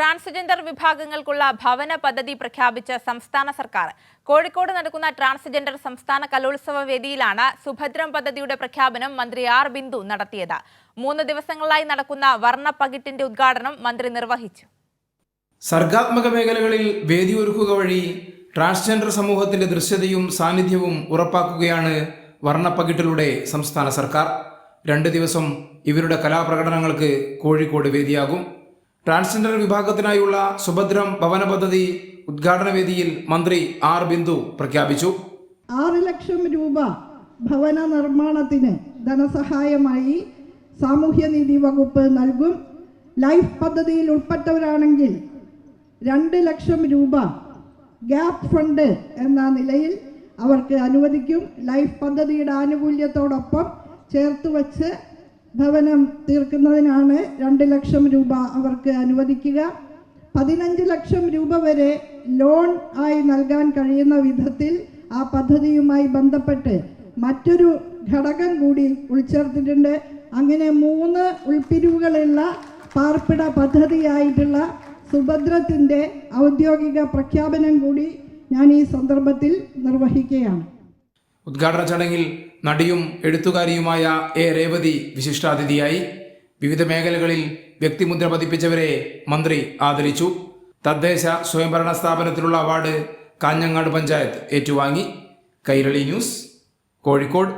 Transgender വിഭാഗങ്ങൾക്കുള്ള ഭവന പദ്ധതി പ്രഖ്യാപിച്ച സംസ്ഥാന സർക്കാർ കോഴിക്കോട് നടക്കുന്ന ട്രാൻസ്ജെൻഡർ സംസ്ഥാന കലോത്സവ വേദിയിലാണ് സുഭദ്രം പദ്ധതിയുടെ പ്രഖ്യാപനം മന്ത്രി ആർ ബിന്ദു നടത്തിയത്. 3 ദിവസങ്ങളായി നടക്കുന്ന വർണ്ണ പകിട്ടിന്റെ ഉദ്ഘാടനം മന്ത്രി നിർവഹിച്ചു. സർഗാത്മക മേഖലകളിൽ വേദിയൊരുക്കുക വഴി ട്രാൻസ്ജെൻഡർ സമൂഹത്തിന്റെ ദൃശ്യതയും സാന്നിധ്യവും ഉറപ്പാക്കുകയാണ് വർണ്ണപ്പകിട്ടിലൂടെ സംസ്ഥാന സർക്കാർ. 2 ദിവസം ഇവരുടെ കലാപ്രകടനങ്ങൾക്ക് കോഴിക്കോട് വേദിയാകും. ട്രാൻസ്ജെൻഡർ വിഭാഗത്തിനായുള്ള സുഭദ്രം ഭവന പദ്ധതി ഉദ്ഘാടന വേദിയിൽ മന്ത്രി ആർ ബിന്ദു പ്രഖ്യാപിച്ചു. 6 ലക്ഷം രൂപ ഭവന നിർമ്മാണത്തിന് ധനസഹായമായി സാമൂഹ്യനീതി വകുപ്പ് നൽകും. ലൈഫ് പദ്ധതിയിൽ ഉൾപ്പെട്ടവരാണെങ്കിൽ 2 ലക്ഷം രൂപ ഗ്യാപ് ഫണ്ട് എന്ന നിലയിൽ അവർക്ക് അനുവദിക്കും. ലൈഫ് പദ്ധതിയുടെ ആനുകൂല്യത്തോടൊപ്പം ചേർത്ത് വച്ച് ഭവനം തീർക്കുന്നതിനാണ് 2 ലക്ഷം രൂപ അവർക്ക് അനുവദിക്കുക. 15 ലക്ഷം രൂപ വരെ ലോൺ ആയി നൽകാൻ കഴിയുന്ന വിധത്തിൽ ആ പദ്ധതിയുമായി ബന്ധപ്പെട്ട് മറ്റൊരു ഘടകം കൂടി ഉൾച്ചേർത്തിട്ടുണ്ട്. അങ്ങനെ 3 ഉൾപ്പിരിവുകളുള്ള പാർപ്പിട പദ്ധതിയായിട്ടുള്ള സുഭദ്രത്തിൻ്റെ ഔദ്യോഗിക പ്രഖ്യാപനം കൂടി ഞാൻ ഈ സന്ദർഭത്തിൽ നിർവഹിക്കുകയാണ്. ഉദ്ഘാടന ചടങ്ങിൽ നടിയും എഴുത്തുകാരിയുമായ എ രേവതി വിശിഷ്ടാതിഥിയായി. വിവിധ മേഖലകളിൽ വ്യക്തിമുദ്ര പതിപ്പിച്ചവരെ മന്ത്രി ആദരിച്ചു. തദ്ദേശ സ്വയംഭരണ സ്ഥാപനത്തിലുള്ള അവാർഡ് കാഞ്ഞങ്ങാട് പഞ്ചായത്ത് ഏറ്റുവാങ്ങി. കൈരളി ന്യൂസ്, കോഴിക്കോട്.